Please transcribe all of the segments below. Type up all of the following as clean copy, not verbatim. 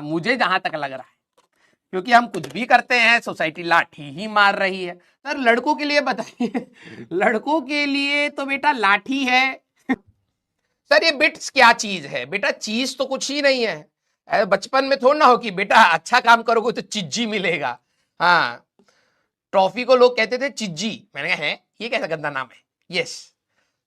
मुझे जहां तक लग रहा है, क्योंकि हम कुछ भी करते हैं सोसाइटी लाठी ही मार रही है। सर लड़कों के लिए बताइए। लड़कों के लिए तो बेटा लाठी है। सर ये बिट्स क्या चीज है बेटा? चीज तो कुछ ही नहीं है। बचपन में थोड़ा ना हो कि बेटा अच्छा काम करोगे तो चिज्जी मिलेगा। हाँ, ट्रॉफी को लोग कहते थे चिज्जी, मैंने कहा है ये कैसा गंदा नाम है। यस,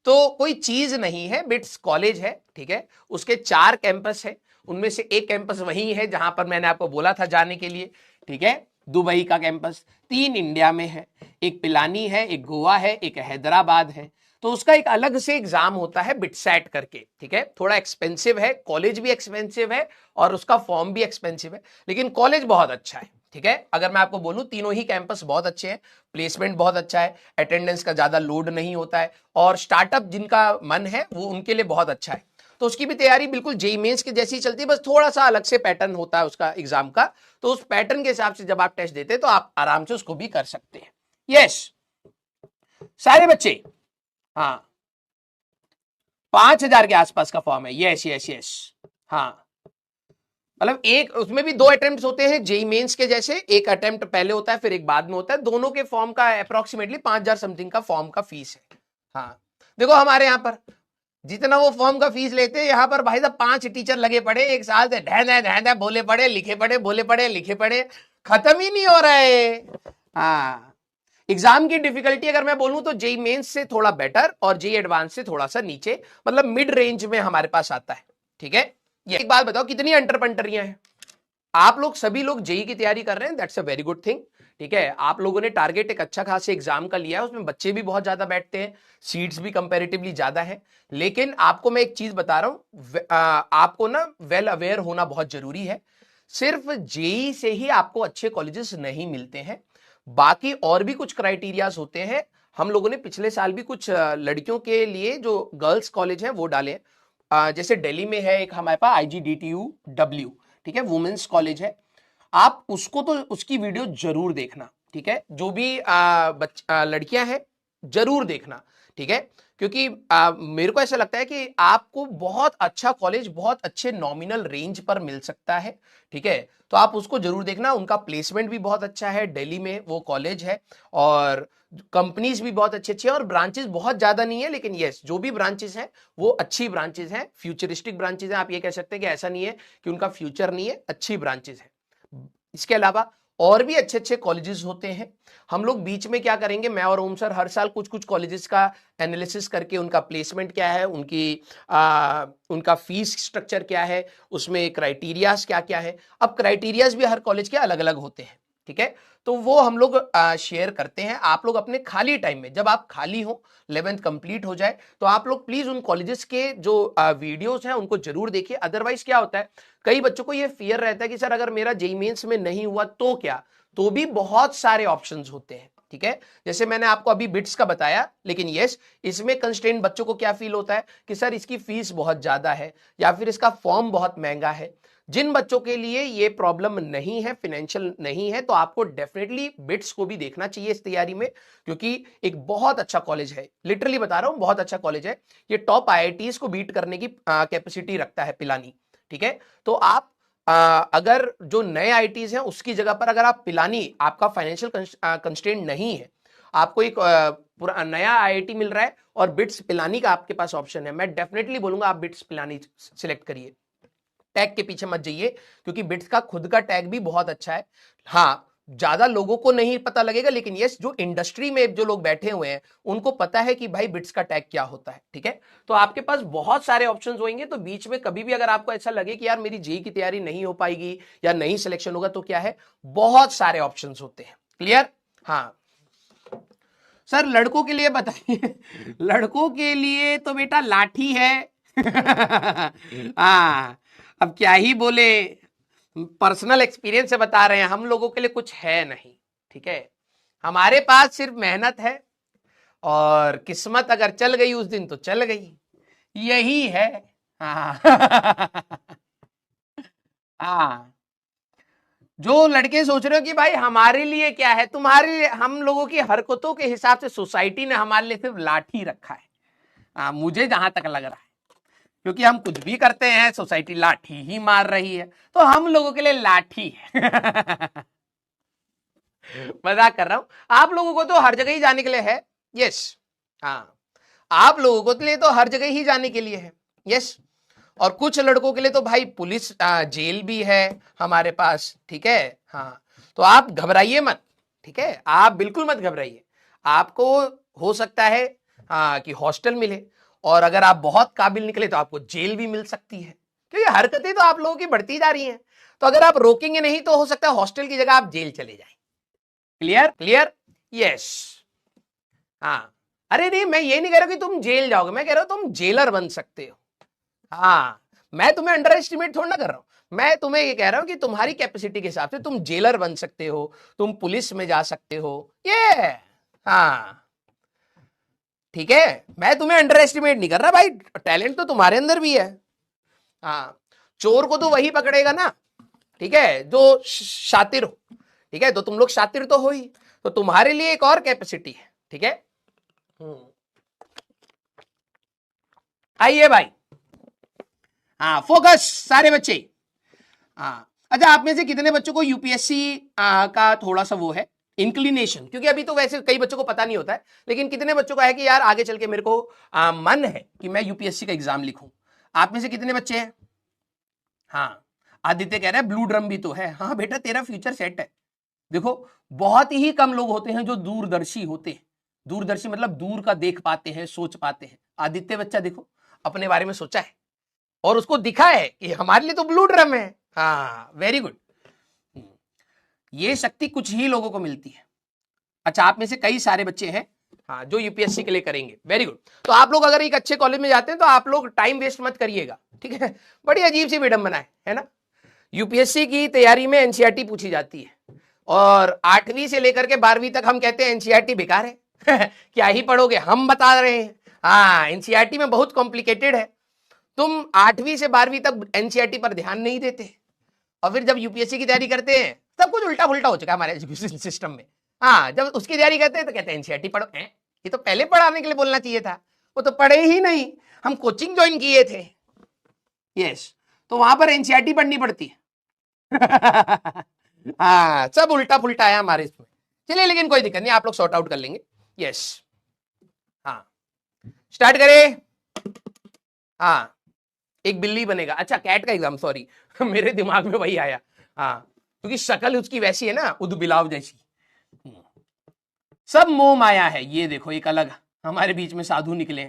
तो कोई चीज नहीं है, बिट्स कॉलेज है, ठीक है। उसके 4 कैंपस है, उनमें से एक कैंपस वही है जहां पर मैंने आपको बोला था जाने के लिए, ठीक है, दुबई का कैंपस। 3 इंडिया में है, एक पिलानी है, एक गोवा है, एक हैदराबाद है। तो उसका एक अलग से एग्जाम होता है बिटसैट करके, ठीक है। थोड़ा एक्सपेंसिव है, कॉलेज भी एक्सपेंसिव है और उसका फॉर्म भी एक्सपेंसिव है, लेकिन कॉलेज बहुत अच्छा है, ठीक है। अगर मैं आपको बोलूं तीनों ही कैंपस बहुत अच्छे हैं, प्लेसमेंट बहुत अच्छा है, अटेंडेंस का ज्यादा लोड नहीं होता है, और स्टार्टअप जिनका मन है वो उनके लिए बहुत अच्छा है। तो उसकी भी तैयारी बिल्कुल जेईई मेंस की जैसी चलती है, बस थोड़ा सा अलग से पैटर्न होता है उसका एग्जाम का। तो उस पैटर्न के हिसाब से जब आप टेस्ट देते हैं तो आप आराम से उसको भी कर सकते हैं। यस सारे बच्चे, हाँ 5,000 के आसपास का फॉर्म है। यस यस यस, हाँ मतलब एक उसमें भी 2 अटेम्प्ट होते हैं जेईई मेंस के जैसे, एक अटेम्प्ट पहले होता है फिर एक बाद में होता है। दोनों के फॉर्म का अप्रोक्सीमेटली 5,000 समथिंग का फॉर्म का फीस है। हाँ देखो हमारे यहाँ पर जितना वो फॉर्म का फीस लेते हैं, यहाँ पर भाई साहब 5 टीचर लगे पड़े एक साल से, ढह बोले पड़े लिखे पड़े, बोले पड़े लिखे पड़े, खत्म ही नहीं हो रहा है। हाँ एग्जाम की डिफिकल्टी अगर मैं बोलूं तो जेईई मेंस से थोड़ा बेटर और जेईई एडवांस से थोड़ा सा नीचे, मतलब मिड रेंज में हमारे पास आता है, ठीक है। ये एक बात बताओ कितनी अंटरपंटरियां हैं? आप लोग सभी लोग जेईई की तैयारी कर रहे हैं, that's a very good thing, ठीक है। आप लोगों ने टारगेट एक अच्छा खासा एग्जाम का लिया है, उसमें बच्चे भी बहुत ज्यादा बैठते हैं, सीट्स भी कंपैरेटिवली ज्यादा है। लेकिन आपको मैं एक चीज बता रहा हूं, आपको ना वेल अवेयर होना बहुत जरूरी है। सिर्फ जेईई से ही आपको अच्छे कॉलेजेस नहीं मिलते हैं, बाकी और भी कुछ क्राइटेरियाज होते हैं। हम लोगों ने पिछले साल भी कुछ लड़कियों के लिए जो गर्ल्स कॉलेज हैं वो डाले हैं। जैसे दिल्ली में है एक हमारे पास IGDTU W, ठीक है, वुमेन्स कॉलेज है। आप उसको तो उसकी वीडियो जरूर देखना, ठीक है। जो भी लड़कियां हैं जरूर देखना, ठीक है, क्योंकि मेरे को ऐसा लगता है कि आपको बहुत अच्छा कॉलेज बहुत अच्छे नॉमिनल रेंज पर मिल सकता है, ठीक है। तो आप उसको जरूर देखना, उनका प्लेसमेंट भी बहुत अच्छा है, दिल्ली में वो कॉलेज है, और कंपनीज भी बहुत अच्छी अच्छी है, और ब्रांचेस बहुत ज्यादा नहीं है, लेकिन यस जो भी ब्रांचेस हैं वो अच्छी ब्रांचेस हैं, फ्यूचरिस्टिक ब्रांचेस हैं। आप ये कह सकते हैं कि ऐसा नहीं है कि उनका फ्यूचर नहीं है, अच्छी ब्रांचेस है। इसके अलावा और भी अच्छे अच्छे कॉलेजेस होते हैं। हम लोग बीच में क्या करेंगे, मैं और ओम सर हर साल कुछ कुछ कॉलेजेस का एनालिसिस करके उनका प्लेसमेंट क्या है, उनका फीस स्ट्रक्चर क्या है, उसमें क्राइटेरियाज क्या क्या है। अब क्राइटेरियाज भी हर कॉलेज के अलग अलग होते हैं, ठीक है। तो वो हम लोग शेयर करते हैं। आप लोग अपने खाली टाइम में, जब आप खाली हो, 11th कंप्लीट हो जाए, तो आप लोग प्लीज उन कॉलेजेस के जो वीडियोस हैं उनको जरूर देखिए। अदरवाइज क्या होता है, कई बच्चों को ये फियर रहता है कि सर अगर मेरा जेईई मेंस में नहीं हुआ तो क्या, तो भी बहुत सारे ऑप्शंस होते हैं, ठीक है। जैसे मैंने आपको अभी बिट्स का बताया, लेकिन यस इसमें कंस्ट्रेंट बच्चों को क्या फील होता है कि सर इसकी फीस बहुत ज्यादा है या फिर इसका फॉर्म बहुत महंगा है। जिन बच्चों के लिए ये प्रॉब्लम नहीं है, फाइनेंशियल नहीं है, तो आपको डेफिनेटली बिट्स को भी देखना चाहिए इस तैयारी में, क्योंकि एक बहुत अच्छा कॉलेज है, लिटरली बता रहा हूं बहुत अच्छा कॉलेज है। ये टॉप आईआईटीज को बीट करने की कैपेसिटी रखता है पिलानी, ठीक है। तो आप अगर जो नए आईटीज हैं उसकी जगह पर अगर आप पिलानी, आपका फाइनेंशियल कंस्ट्रेंट नहीं है, आपको एक पूरा नया आईआईटी मिल रहा है और बिट्स पिलानी का आपके पास ऑप्शन है, मैं डेफिनेटली बोलूंगा आप बिट्स पिलानी सिलेक्ट करिए। टैग के पीछे मत जाइए, क्योंकि बिट्स का खुद का टैग भी बहुत अच्छा है। हाँ ज्यादा लोगों को नहीं पता लगेगा, लेकिन यस जो इंडस्ट्री में जो लोग बैठे हुए हैं उनको पता है कि भाई बिट्स का टैग क्या होता है, ठीक है। तो आपके पास बहुत सारे ऑप्शंस होंगे, तो बीच में कभी भी अगर आपको ऐसा लगे कि यार मेरी जेईई की तैयारी नहीं हो पाएगी या नहीं सिलेक्शन होगा, तो क्या है, बहुत सारे ऑप्शंस होते हैं। क्लियर? हाँ सर लड़कों के लिए बताइए। लड़कों के लिए तो बेटा लाठी है। हाँ अब क्या ही बोले, पर्सनल एक्सपीरियंस से बता रहे हैं, हम लोगों के लिए कुछ है नहीं, ठीक है। हमारे पास सिर्फ मेहनत है, और किस्मत अगर चल गई उस दिन तो चल गई, यही है। हाँ। हाँ जो लड़के सोच रहे हो कि भाई हमारे लिए क्या है, तुम्हारे लिए, हम लोगों की हरकतों के हिसाब से सोसाइटी ने हमारे लिए सिर्फ लाठी रखा है। मुझे जहां तक लग रहा है, क्योंकि हम कुछ भी करते हैं सोसाइटी लाठी ही मार रही है, तो हम लोगों के लिए लाठी है। मजाक कर रहा हूं, आप लोगों को तो हर जगह ही जाने के लिए है। यस, हाँ, आप लोगों को लिए तो हर जगह ही जाने के लिए है। यस, और कुछ लड़कों के लिए तो भाई पुलिस जेल भी है हमारे पास, ठीक है। हाँ, तो आप घबराइए मत, ठीक है, आप बिल्कुल मत घबराइए। आपको हो सकता है कि हॉस्टल मिले, और अगर आप बहुत काबिल निकले तो आपको जेल भी मिल सकती है, क्योंकि हरकतें तो आप लोगों की बढ़ती जा रही हैं। तो अगर आप रोकेंगे नहीं तो हो सकता है हॉस्टल की जगह आप जेल चले जाएं। Clear clear, yes. हाँ, अरे नहीं, मैं ये नहीं कह रहा कि तुम जेल जाओगे, मैं कह रहा हूं तुम जेलर बन सकते हो। हाँ, मैं तुम्हें अंडर एस्टिमेट थोड़ा ना कर रहा हूं, मैं तुम्हें ये कह रहा हूं कि तुम्हारी कैपेसिटी के हिसाब से तुम जेलर बन सकते हो, तुम पुलिस में जा सकते हो। ये, हाँ, ठीक है, मैं तुम्हें अंडर एस्टिमेट नहीं कर रहा भाई, टैलेंट तो तुम्हारे अंदर भी है। हाँ, चोर को तो वही पकड़ेगा ना, ठीक है, जो शातिर हो, ठीक है, तो तुम लोग शातिर तो हो ही, तो तुम्हारे लिए एक और कैपेसिटी है, ठीक है। आइए भाई, हाँ, फोकस सारे बच्चे। हाँ, अच्छा, आप में से कितने बच्चों को यूपीएससी का थोड़ा सा वो है इंक्लिनेशन, क्योंकि अभी तो वैसे कई बच्चों को पता नहीं होता है, लेकिन कितने बच्चों का है कि यार आगे चल के मेरे को मन है कि मैं यूपीएससी का एग्जाम लिखूं। आप में से कितने बच्चे हैं? हाँ, आदित्य कह रहा है ब्लू ड्रम भी तो है। हाँ बेटा, तेरा फ्यूचर सेट है। देखो, बहुत ही कम लोग होते हैं जो दूरदर्शी होते हैं। दूरदर्शी मतलब दूर का देख पाते हैं, सोच पाते हैं। आदित्य बच्चा देखो, अपने बारे में सोचा है और उसको दिखा है कि हमारे लिए तो ब्लू ड्रम है। हाँ, वेरी गुड। ये शक्ति कुछ ही लोगों को मिलती है। अच्छा, आप में से कई सारे बच्चे हैं हाँ जो यूपीएससी के लिए करेंगे, वेरी गुड। तो आप लोग अगर एक अच्छे कॉलेज में जाते हैं तो आप लोग टाइम वेस्ट मत करिएगा, ठीक है। बड़ी अजीब सी विडंबना है ना। यूपीएससी की तैयारी में एनसीईआरटी पूछी जाती है, और 8वीं से लेकर के 12वीं तक हम कहते हैं एनसीईआरटी बेकार है। क्या ही पढ़ोगे, हम बता रहे हैं। हाँ, एनसीईआरटी में बहुत कॉम्प्लिकेटेड है। तुम 8वीं से 12वीं तक एनसीईआरटी पर ध्यान नहीं देते, और फिर जब यूपीएससी की तैयारी करते हैं सब कुछ उल्टा पुल्टा हो चुका है हमारे एजुकेशन सिस्टम में। हाँ, जब उसकी तैयारी करते हैं तो कहते हैं एनसीईआरटी पढ़ो। ये तो पहले पढ़ाने के लिए बोलना चाहिए था, वो तो पढ़े ही नहीं, हम कोचिंग ज्वाइन किए थे। यस, तो वहां पर एनसीईआरटी पढ़नी पड़ती है। हाँ, सब उल्टा पुल्टा है हमारे इसमें। चलिए, लेकिन कोई दिक्कत नहीं, आप लोग सॉर्ट आउट कर लेंगे। यस, हाँ, स्टार्ट करें। हाँ, एक बिल्ली बनेगा। अच्छा, कैट का एग्जाम, सॉरी। मेरे दिमाग में वही आया। हाँ, क्योंकि शक्ल उसकी वैसी है ना, उदबिलाव जैसी। सब मोह माया है। ये देखो, एक अलग हमारे बीच में साधु निकले।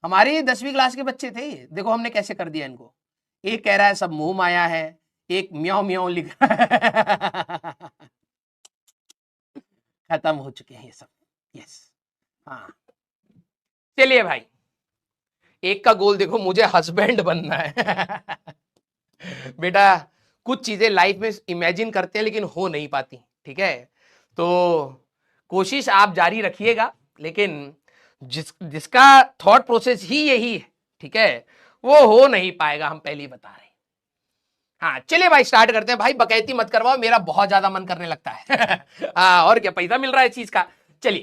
हमारे 10वीं क्लास के बच्चे थे, देखो हमने कैसे कर दिया इनको। एक कह रहा है सब मोह माया है, एक म्याऊ म्याऊ लिख रहा है। खत्म हो चुके हैं ये सब। यस, हाँ, चलिए भाई, एक का गोल देखो, मुझे हस्बैंड बनना है। बेटा, कुछ चीजें लाइफ में इमेजिन करते हैं लेकिन हो नहीं पाती, ठीक है। तो कोशिश आप जारी रखिएगा, लेकिन जिसका थॉट प्रोसेस ही यही है, ठीक है, वो हो नहीं पाएगा, हम पहले ही बता रहे हैं। हाँ, चलिए भाई, स्टार्ट करते हैं। भाई बकैती मत करवाओ, मेरा बहुत ज्यादा मन करने लगता है। हाँ, और क्या, पैसा मिल रहा है इस चीज का। चलिए।